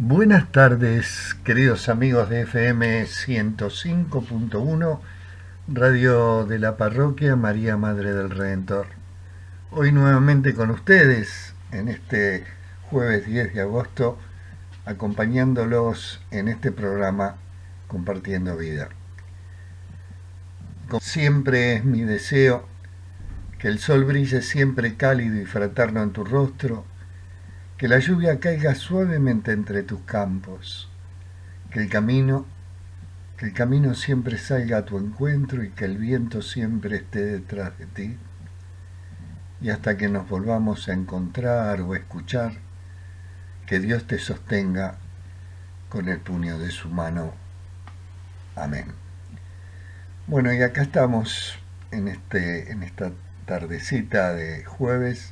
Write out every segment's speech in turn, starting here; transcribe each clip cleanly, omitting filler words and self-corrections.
Buenas tardes, queridos amigos de FM 105.1, Radio de la Parroquia María Madre del Redentor. Hoy nuevamente con ustedes en este jueves 10 de agosto, acompañándolos en este programa Compartiendo Vida. Como siempre es mi deseo que el sol brille siempre cálido y fraterno en tu rostro, que la lluvia caiga suavemente entre tus campos, que el camino que el camino siempre salga a tu encuentro y que el viento siempre esté detrás de ti. Y hasta que nos volvamos a encontrar o escuchar, que Dios te sostenga con el puño de su mano. Amén. Bueno, y acá estamos en esta tardecita de jueves,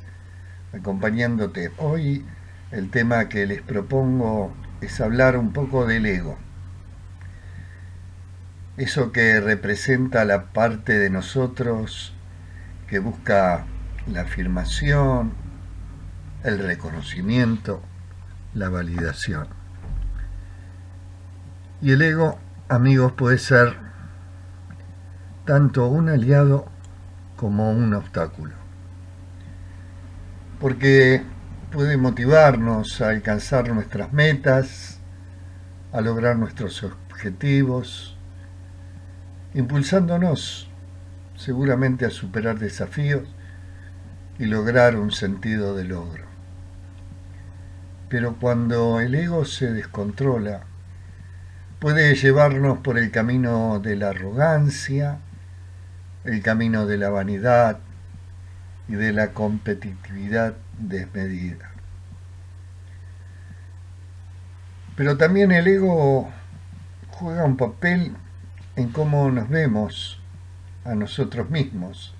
acompañándote. Hoy el tema que les propongo es hablar un poco del ego. Eso que representa la parte de nosotros que busca la afirmación, el reconocimiento, la validación. Y el ego, amigos, puede ser tanto un aliado como un obstáculo. Porque puede motivarnos a alcanzar nuestras metas, a lograr nuestros objetivos, impulsándonos seguramente a superar desafíos y lograr un sentido de logro. Pero cuando el ego se descontrola, puede llevarnos por el camino de la arrogancia, el camino de la vanidad y de la competitividad desmedida. Pero también el ego juega un papel en cómo nos vemos a nosotros mismos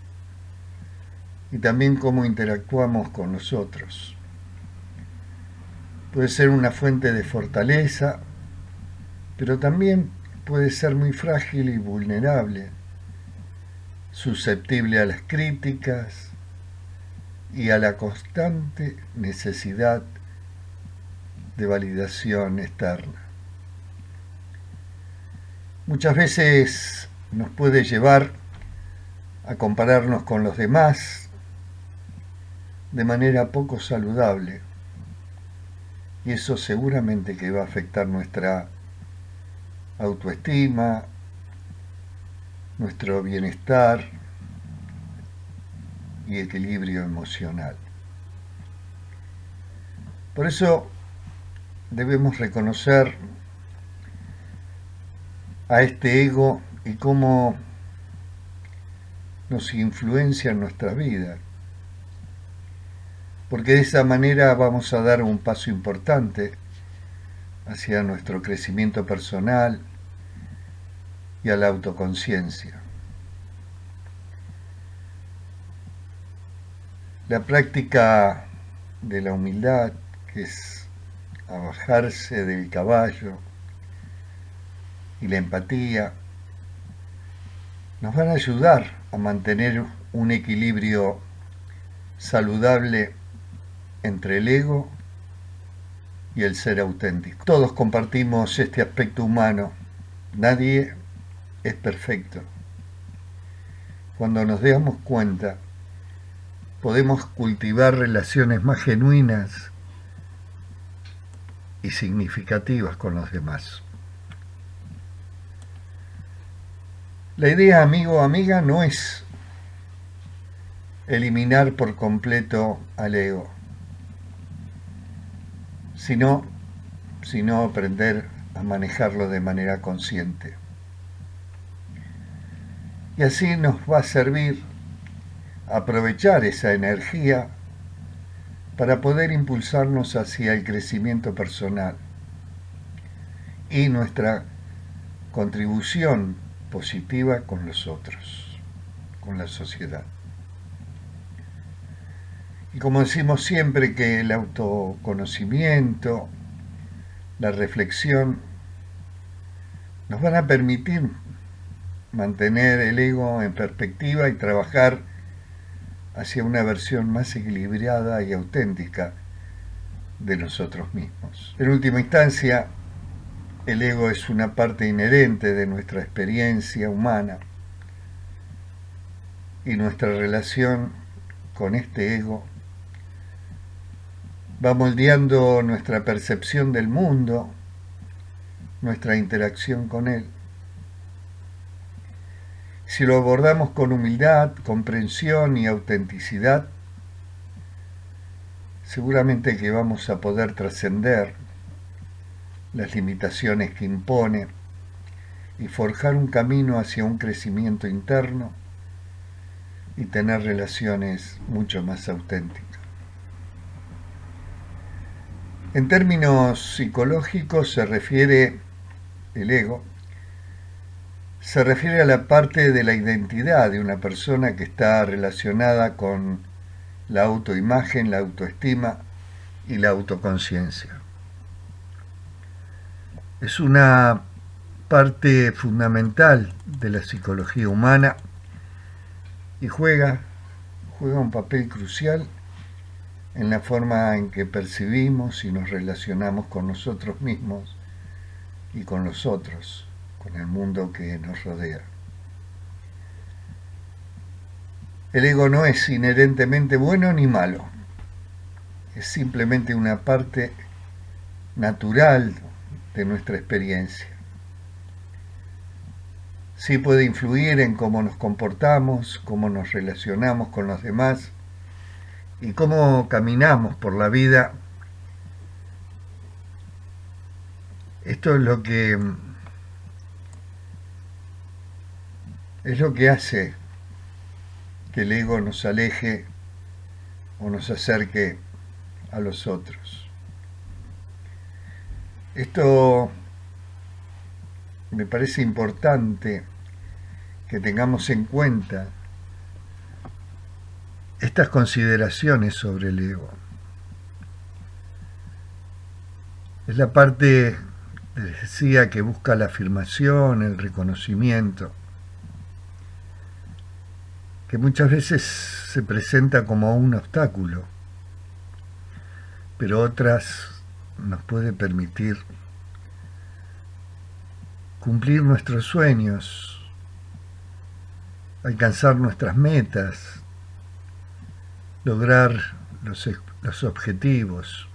y también cómo interactuamos con nosotros. Puede ser una fuente de fortaleza, pero también puede ser muy frágil y vulnerable, susceptible a las críticas y a la constante necesidad de validación externa. Muchas veces nos puede llevar a compararnos con los demás de manera poco saludable, y eso seguramente que va a afectar nuestra autoestima, nuestro bienestar y equilibrio emocional. Por eso debemos reconocer a este ego y cómo nos influencia en nuestra vida, porque de esa manera vamos a dar un paso importante hacia nuestro crecimiento personal y a la autoconciencia. La práctica de la humildad, que es bajarse del caballo, y la empatía, nos van a ayudar a mantener un equilibrio saludable entre el ego y el ser auténtico. Todos compartimos este aspecto humano, nadie es perfecto. Cuando nos damos cuenta, podemos cultivar relaciones más genuinas y significativas con los demás. La idea, amigo o amiga, no es eliminar por completo al ego, sino aprender a manejarlo de manera consciente. Y así nos va a servir aprovechar esa energía para poder impulsarnos hacia el crecimiento personal y nuestra contribución positiva con los otros, con la sociedad. Y como decimos siempre que el autoconocimiento, la reflexión, nos van a permitir mantener el ego en perspectiva y trabajar hacia una versión más equilibrada y auténtica de nosotros mismos. En última instancia, el ego es una parte inherente de nuestra experiencia humana y nuestra relación con este ego va moldeando nuestra percepción del mundo, nuestra interacción con él. Si lo abordamos con humildad, comprensión y autenticidad, seguramente que vamos a poder trascender las limitaciones que impone y forjar un camino hacia un crecimiento interno y tener relaciones mucho más auténticas. En términos psicológicos el ego se refiere a la parte de la identidad de una persona que está relacionada con la autoimagen, la autoestima y la autoconciencia. Es una parte fundamental de la psicología humana y juega un papel crucial en la forma en que percibimos y nos relacionamos con nosotros mismos y con los otros, con el mundo que nos rodea. El ego no es inherentemente bueno ni malo, es simplemente una parte natural de nuestra experiencia. Sí puede influir en cómo nos comportamos, cómo nos relacionamos con los demás y cómo caminamos por la vida. Esto es lo que hace que el ego nos aleje o nos acerque a los otros. Esto me parece importante que tengamos en cuenta estas consideraciones sobre el ego. Es la parte, les decía, que busca la afirmación, el reconocimiento, que muchas veces se presenta como un obstáculo, pero otras nos puede permitir cumplir nuestros sueños, alcanzar nuestras metas, lograr los objetivos.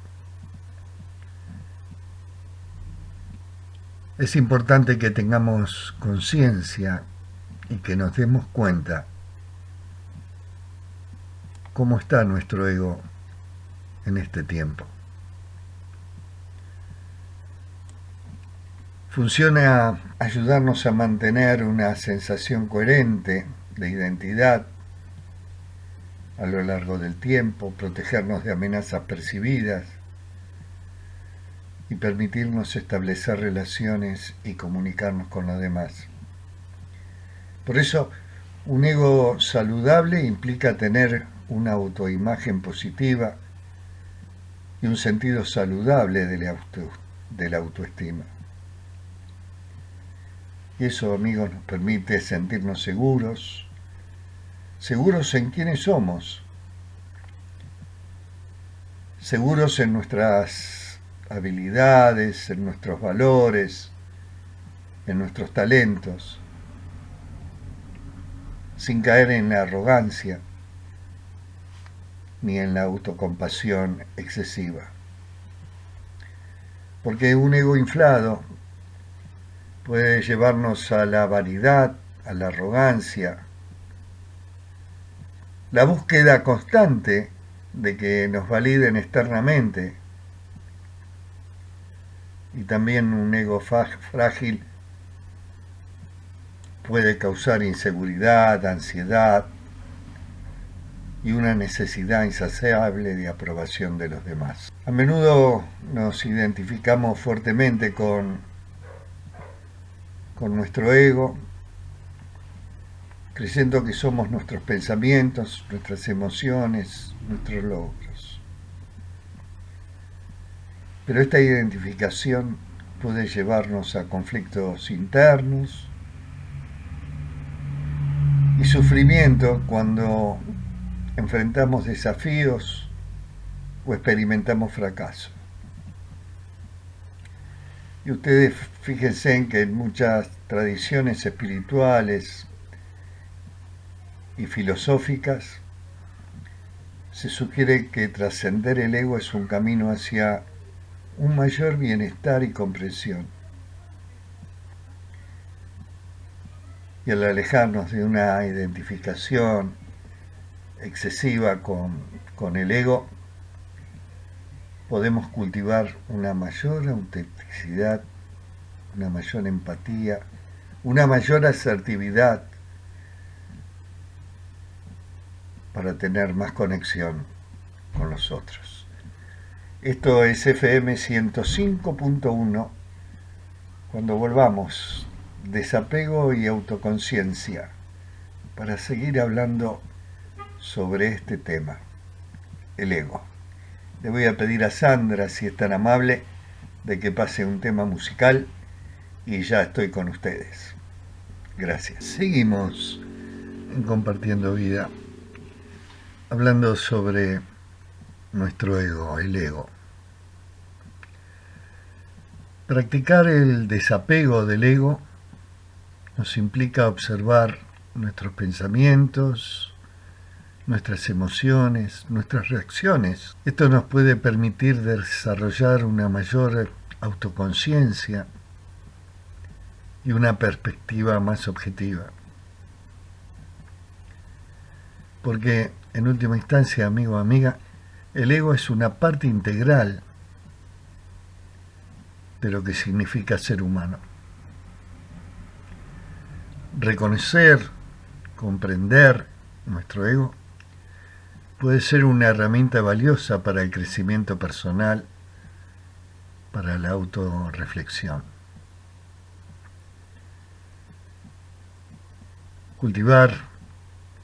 Es importante que tengamos conciencia y que nos demos cuenta cómo está nuestro ego en este tiempo. Funciona ayudarnos a mantener una sensación coherente de identidad a lo largo del tiempo, protegernos de amenazas percibidas y permitirnos establecer relaciones y comunicarnos con los demás. Por eso, un ego saludable implica tener una autoimagen positiva y un sentido saludable de la autoestima. Y eso, amigos, nos permite sentirnos seguros en quiénes somos, seguros en nuestras habilidades, en nuestros valores, en nuestros talentos, sin caer en la arrogancia ni en la autocompasión excesiva. Porque un ego inflado puede llevarnos a la vanidad, a la arrogancia, la búsqueda constante de que nos validen externamente, y también un ego frágil puede causar inseguridad, ansiedad y una necesidad insaciable de aprobación de los demás. A menudo nos identificamos fuertemente con nuestro ego, creyendo que somos nuestros pensamientos, nuestras emociones, nuestros logros. Pero esta identificación puede llevarnos a conflictos internos y sufrimiento cuando enfrentamos desafíos o experimentamos fracaso. Y ustedes fíjense en que en muchas tradiciones espirituales y filosóficas se sugiere que trascender el ego es un camino hacia un mayor bienestar y comprensión. Y al alejarnos de una identificación excesiva con el ego, podemos cultivar una mayor autenticidad, una mayor empatía, una mayor asertividad para tener más conexión con los otros. Esto es FM 105.1. Cuando volvamos, desapego y autoconciencia, para seguir hablando sobre este tema, el ego. Le voy a pedir a Sandra, si es tan amable, de que pase un tema musical y ya estoy con ustedes. Gracias. Seguimos en Compartiendo Vida, hablando sobre nuestro ego, el ego. Practicar el desapego del ego nos implica observar nuestros pensamientos, nuestras emociones, nuestras reacciones. Esto nos puede permitir desarrollar una mayor autoconciencia y una perspectiva más objetiva. Porque, en última instancia, amigo o amiga, el ego es una parte integral de lo que significa ser humano. Reconocer, comprender nuestro ego puede ser una herramienta valiosa para el crecimiento personal, para la autorreflexión. Cultivar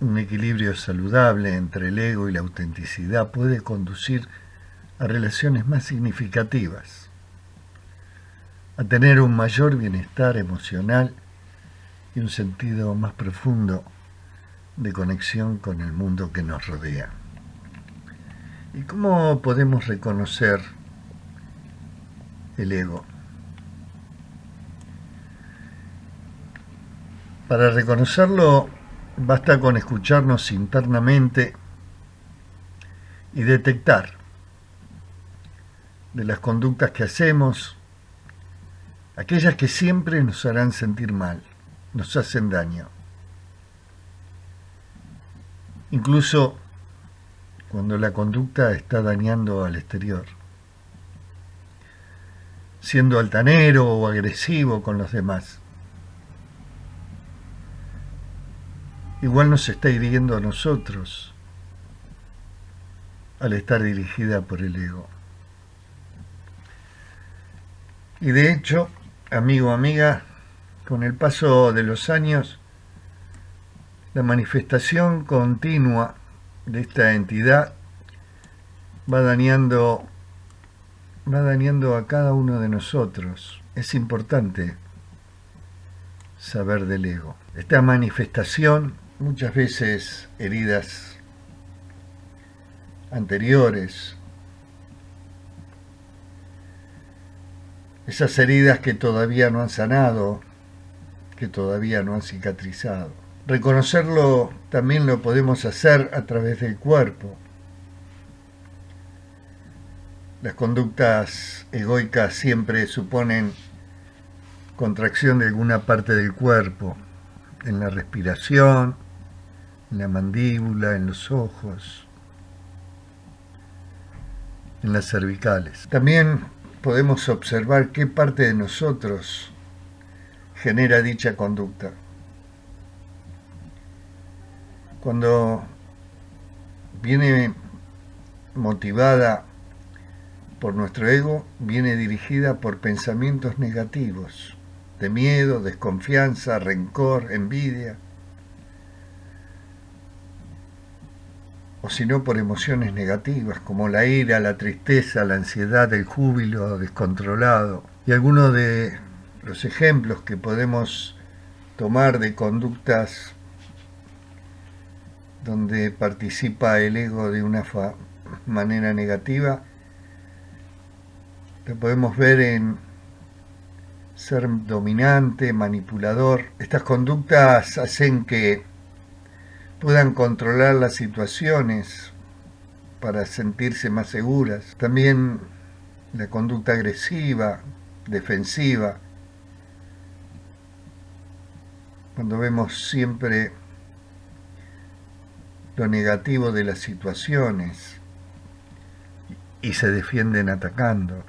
un equilibrio saludable entre el ego y la autenticidad puede conducir a relaciones más significativas, a tener un mayor bienestar emocional y un sentido más profundo de conexión con el mundo que nos rodea. ¿Y cómo podemos reconocer el ego? Para reconocerlo basta con escucharnos internamente y detectar de las conductas que hacemos aquellas que siempre nos harán sentir mal, nos hacen daño. Incluso cuando la conducta está dañando al exterior, siendo altanero o agresivo con los demás. Igual nos está hiriendo a nosotros al estar dirigida por el ego. Y de hecho, amigo o amiga, con el paso de los años, la manifestación continua de esta entidad va dañando a cada uno de nosotros. Es importante saber del ego. Esta manifestación, muchas veces heridas anteriores, esas heridas que todavía no han sanado, que todavía no han cicatrizado. Reconocerlo también lo podemos hacer a través del cuerpo. Las conductas egoicas siempre suponen contracción de alguna parte del cuerpo, en la respiración, en la mandíbula, en los ojos, en las cervicales. También podemos observar qué parte de nosotros genera dicha conducta. Cuando viene motivada por nuestro ego, viene dirigida por pensamientos negativos, de miedo, desconfianza, rencor, envidia, o si no por emociones negativas como la ira, la tristeza, la ansiedad, el júbilo descontrolado. Y algunos de los ejemplos que podemos tomar de conductas donde participa el ego de una manera negativa, lo podemos ver en ser dominante, manipulador. Estas conductas hacen que puedan controlar las situaciones para sentirse más seguras. También la conducta agresiva, defensiva, cuando vemos siempre lo negativo de las situaciones y se defienden atacando.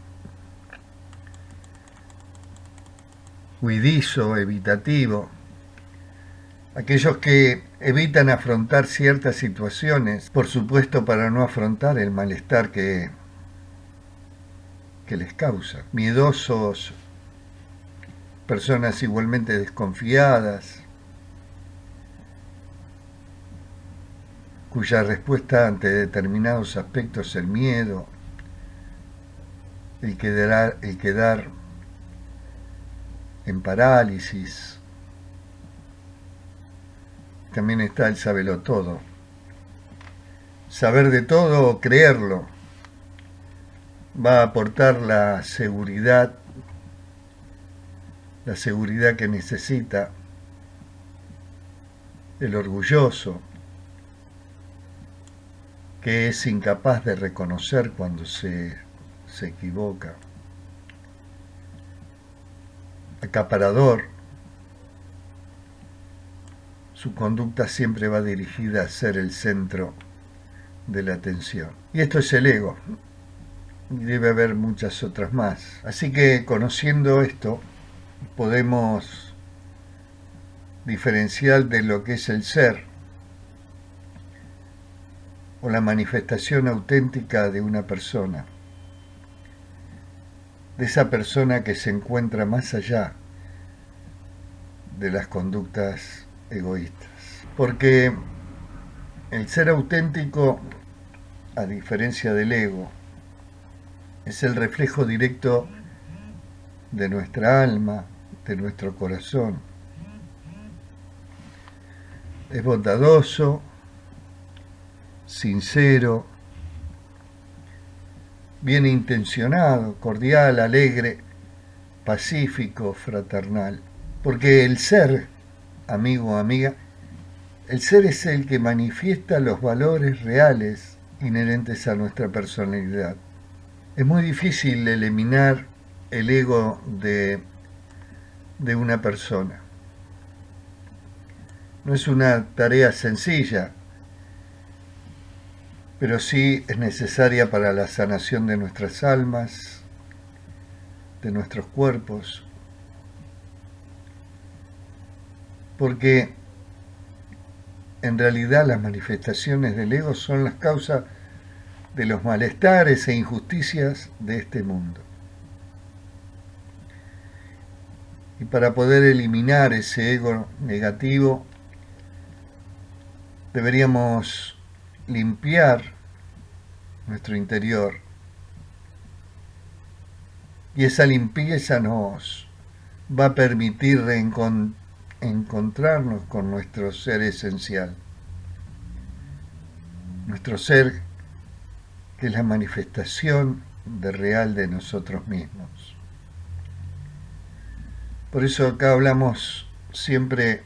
Huidizo, evitativo, aquellos que evitan afrontar ciertas situaciones, por supuesto para no afrontar el malestar que les causa. Miedosos, personas igualmente desconfiadas, cuya respuesta ante determinados aspectos es el miedo, el quedar en parálisis. También está el sabelo todo. Saber de todo o creerlo va a aportar la seguridad que necesita el orgulloso, que es incapaz de reconocer cuando se equivoca. Acaparador, su conducta siempre va dirigida a ser el centro de la atención. Y esto es el ego. Y debe haber muchas otras más. Así que conociendo esto, podemos diferenciar de lo que es el ser o la manifestación auténtica de una persona, de esa persona que se encuentra más allá de las conductas egoístas. Porque el ser auténtico, a diferencia del ego, es el reflejo directo de nuestra alma, de nuestro corazón. Es bondadoso, sincero, bien intencionado, cordial, alegre, pacífico, fraternal. Porque el ser, amigo o amiga, el ser es el que manifiesta los valores reales inherentes a nuestra personalidad. Es muy difícil eliminar el ego de una persona. No es una tarea sencilla, pero sí es necesaria para la sanación de nuestras almas, de nuestros cuerpos, porque en realidad las manifestaciones del ego son las causas de los malestares e injusticias de este mundo. Y para poder eliminar ese ego negativo, deberíamos limpiar nuestro interior. Y esa limpieza nos va a permitir encontrarnos con nuestro ser esencial. Nuestro ser que es la manifestación real de nosotros mismos. Por eso acá hablamos siempre,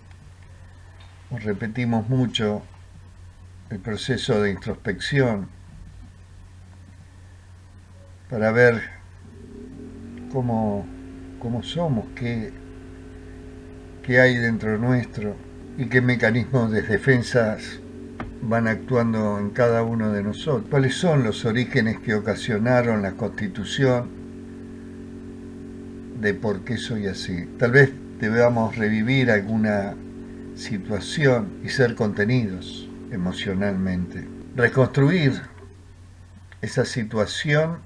o repetimos mucho, el proceso de introspección para ver cómo somos, qué hay dentro nuestro y qué mecanismos de defensas van actuando en cada uno de nosotros. ¿Cuáles son los orígenes que ocasionaron la constitución de por qué soy así? Tal vez debamos revivir alguna situación y ser contenidos emocionalmente. Reconstruir esa situación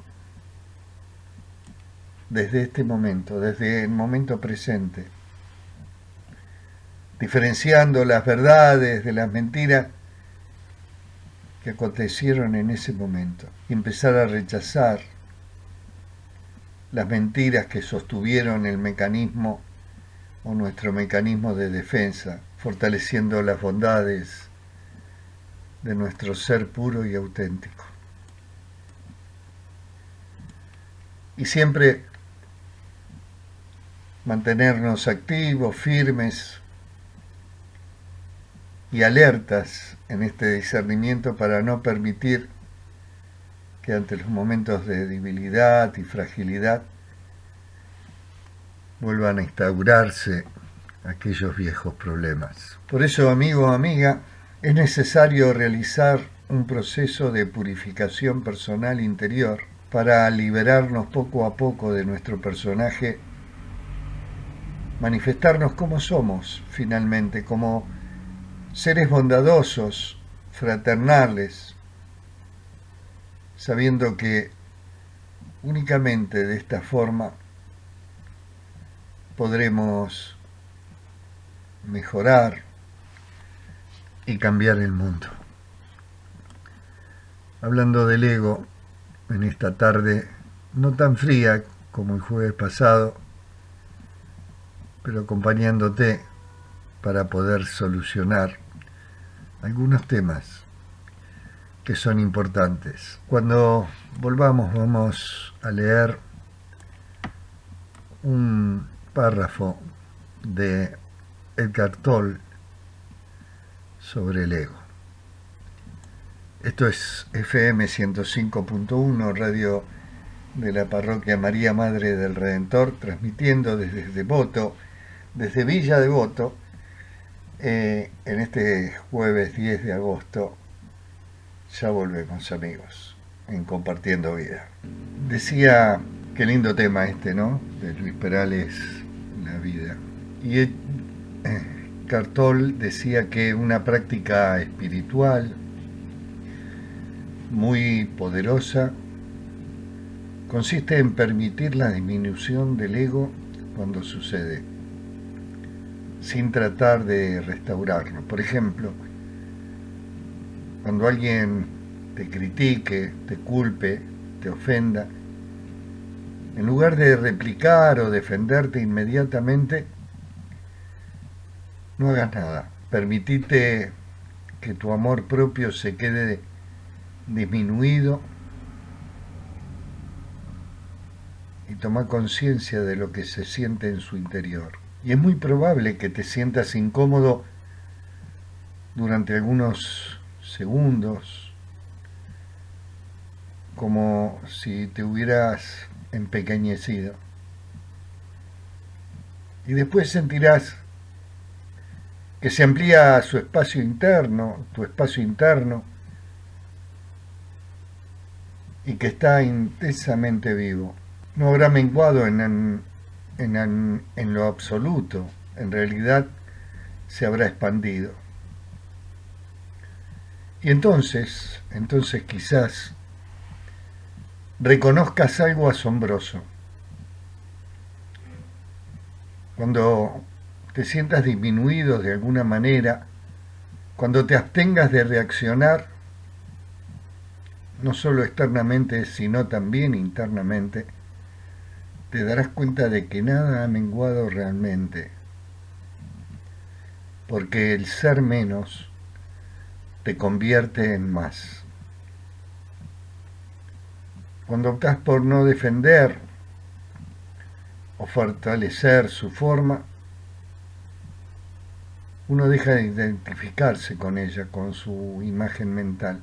desde este momento, desde el momento presente, diferenciando las verdades de las mentiras que acontecieron en ese momento y empezar a rechazar las mentiras que sostuvieron el mecanismo o nuestro mecanismo de defensa, fortaleciendo las bondades de nuestro ser puro y auténtico. Y siempre mantenernos activos, firmes y alertas en este discernimiento para no permitir que ante los momentos de debilidad y fragilidad vuelvan a instaurarse aquellos viejos problemas. Por eso, amigo o amiga, es necesario realizar un proceso de purificación personal interior para liberarnos poco a poco de nuestro personaje, manifestarnos como somos finalmente, como seres bondadosos, fraternales, sabiendo que únicamente de esta forma podremos mejorar y cambiar el mundo. Hablando del ego, en esta tarde no tan fría como el jueves pasado, pero acompañándote para poder solucionar algunos temas que son importantes. Cuando volvamos vamos a leer un párrafo de Edgar Tolle sobre el ego. Esto es FM 105.1, radio de la parroquia María Madre del Redentor, transmitiendo desde Devoto, desde Villa Devoto, en este jueves 10 de agosto. Ya volvemos, amigos, en Compartiendo Vida. Decía, qué lindo tema este, ¿no? De Luis Perales, La vida. Y Cartol decía que una práctica espiritual muy poderosa consiste en permitir la disminución del ego cuando sucede, sin tratar de restaurarlo. Por ejemplo, cuando alguien te critique, te culpe, te ofenda, en lugar de replicar o defenderte inmediatamente, no hagas nada. Permitite que tu amor propio se quede disminuido y toma conciencia de lo que se siente en su interior. Y es muy probable que te sientas incómodo durante algunos segundos, como si te hubieras empequeñecido. Y después sentirás que se amplía su espacio interno, tu espacio interno, y que está intensamente vivo. No habrá menguado en lo absoluto, en realidad se habrá expandido. Y entonces quizás reconozcas algo asombroso. Cuando te sientas disminuido de alguna manera, cuando te abstengas de reaccionar, no solo externamente, sino también internamente, te darás cuenta de que nada ha menguado realmente, porque el ser menos te convierte en más. Cuando optas por no defender o fortalecer su forma, uno deja de identificarse con ella, con su imagen mental.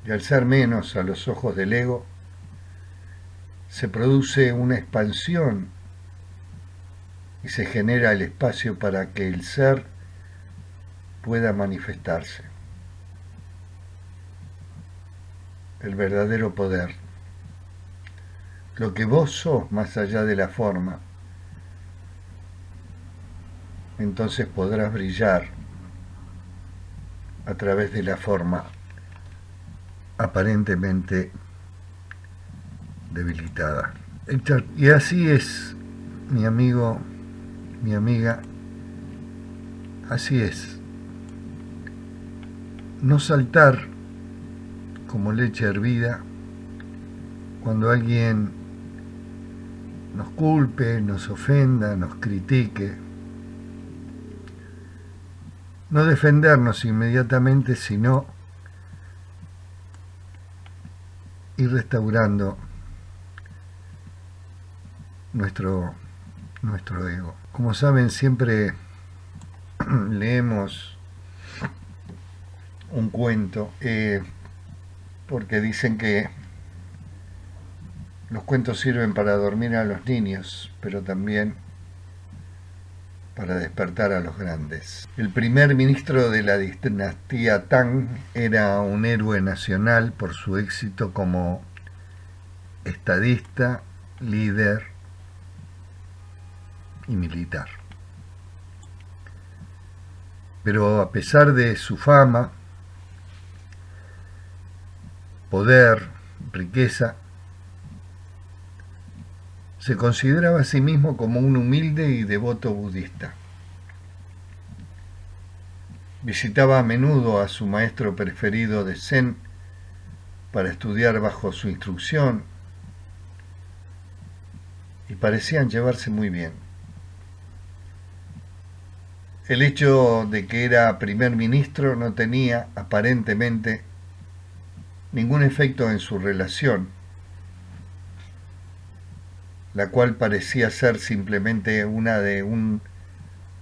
Y al ser menos a los ojos del ego, se produce una expansión y se genera el espacio para que el ser pueda manifestarse. El verdadero poder, lo que vos sos más allá de la forma, entonces podrás brillar a través de la forma aparentemente debilitada. Y así es, mi amigo, mi amiga, así es. No saltar como leche hervida cuando alguien nos culpe, nos ofenda, nos critique. No defendernos inmediatamente, sino ir restaurando nuestro, nuestro ego. Como saben, siempre leemos un cuento, porque dicen que los cuentos sirven para dormir a los niños, pero también para despertar a los grandes. El primer ministro de la dinastía Tang era un héroe nacional por su éxito como estadista, líder y militar. Pero a pesar de su fama, poder, riqueza, se consideraba a sí mismo como un humilde y devoto budista. Visitaba a menudo a su maestro preferido de Zen para estudiar bajo su instrucción y parecían llevarse muy bien. El hecho de que era primer ministro no tenía, aparentemente, ningún efecto en su relación, la cual parecía ser simplemente una de un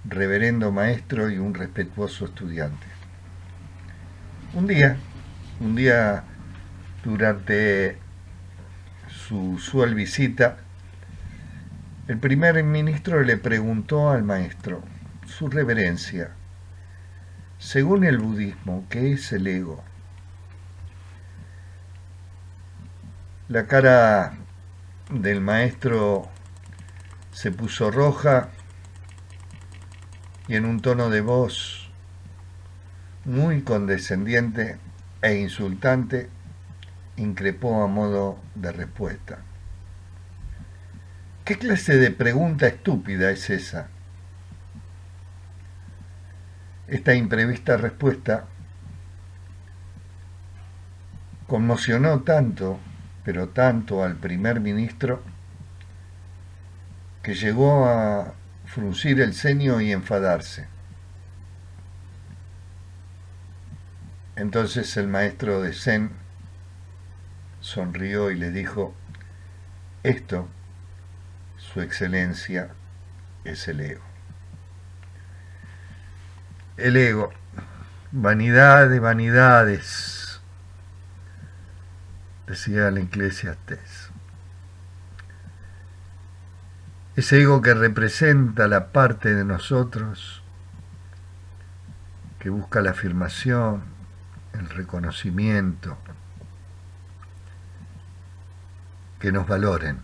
reverendo maestro y un respetuoso estudiante. Un día durante su usual visita, el primer ministro le preguntó al maestro: Su reverencia, según el budismo, ¿qué es el ego? La cara del maestro se puso roja y en un tono de voz muy condescendiente e insultante increpó a modo de respuesta: ¿Qué clase de pregunta estúpida es esa? Esta imprevista respuesta conmocionó tanto, pero tanto al primer ministro, que llegó a fruncir el ceño y enfadarse. Entonces el maestro de Zen sonrió y le dijo: esto, su excelencia, es el ego. El ego, vanidad de vanidades, decía el Eclesiastés. Ese ego que representa la parte de nosotros que busca la afirmación, el reconocimiento, que nos valoren.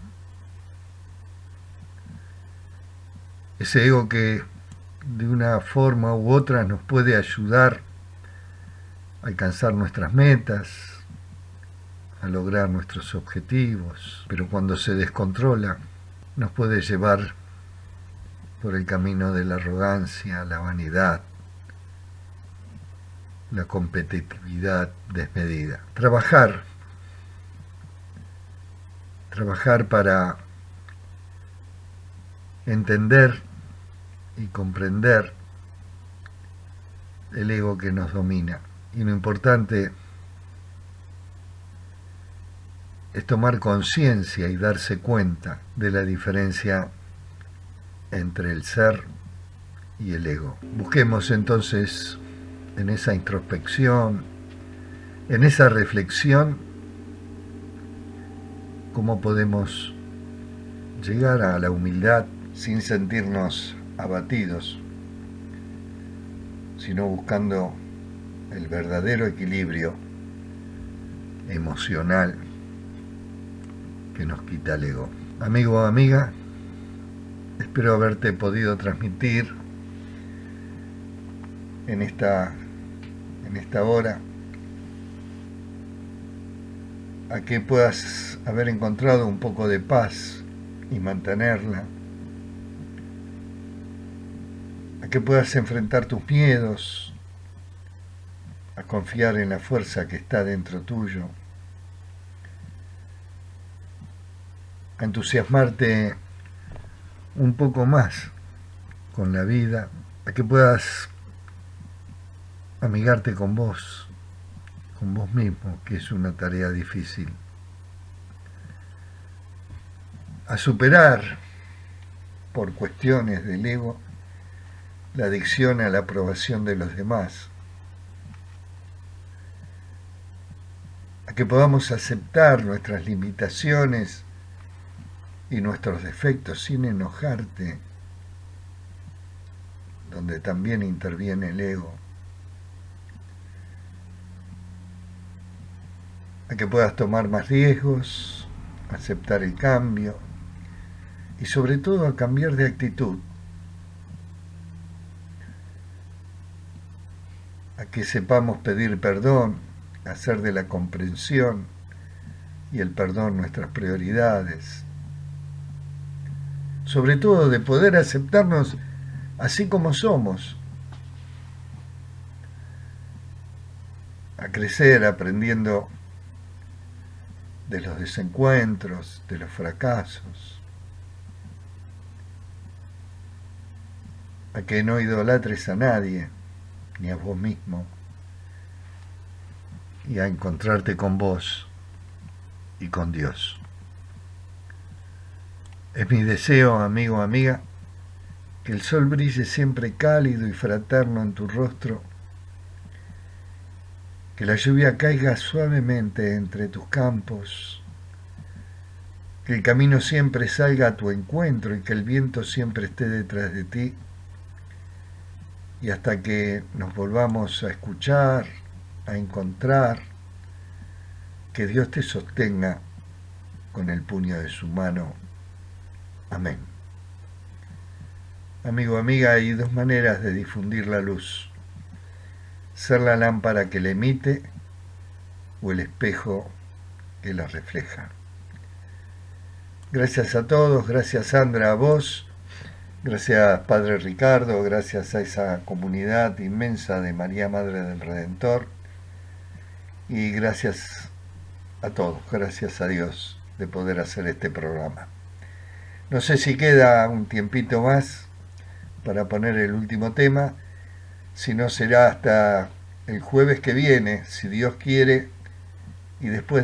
Ese ego que de una forma u otra nos puede ayudar a alcanzar nuestras metas, a lograr nuestros objetivos, pero cuando se descontrola nos puede llevar por el camino de la arrogancia, la vanidad, la competitividad desmedida. Trabajar para entender y comprender el ego que nos domina. Y lo importante es tomar conciencia y darse cuenta de la diferencia entre el ser y el ego. Busquemos entonces en esa introspección, en esa reflexión, cómo podemos llegar a la humildad sin sentirnos abatidos, sino buscando el verdadero equilibrio emocional que nos quita el ego. Amigo o amiga, espero haberte podido transmitir en esta hora a que puedas haber encontrado un poco de paz y mantenerla, a que puedas enfrentar tus miedos, a confiar en la fuerza que está dentro tuyo, a entusiasmarte un poco más con la vida, a que puedas amigarte con vos mismo, que es una tarea difícil, a superar por cuestiones del ego, la adicción a la aprobación de los demás, a que podamos aceptar nuestras limitaciones y nuestros defectos sin enojarte, donde también interviene el ego, a que puedas tomar más riesgos, aceptar el cambio y sobre todo a cambiar de actitud, a que sepamos pedir perdón, hacer de la comprensión y el perdón nuestras prioridades, sobre todo de poder aceptarnos así como somos, a crecer aprendiendo de los desencuentros, de los fracasos, a que no idolatres a nadie, ni a vos mismo, y a encontrarte con vos y con Dios. Es mi deseo, amigo, amiga, que el sol brille siempre cálido y fraterno en tu rostro, que la lluvia caiga suavemente entre tus campos, que el camino siempre salga a tu encuentro y que el viento siempre esté detrás de ti, y hasta que nos volvamos a escuchar, a encontrar, que Dios te sostenga con el puño de su mano. Amén. Amigo, amiga, hay dos maneras de difundir la luz: ser la lámpara que la emite o el espejo que la refleja. Gracias a todos, gracias Sandra, a vos, gracias Padre Ricardo, gracias a esa comunidad inmensa de María Madre del Redentor, y gracias a todos, gracias a Dios de poder hacer este programa. No sé si queda un tiempito más para poner el último tema, si no será hasta el jueves que viene, si Dios quiere, y después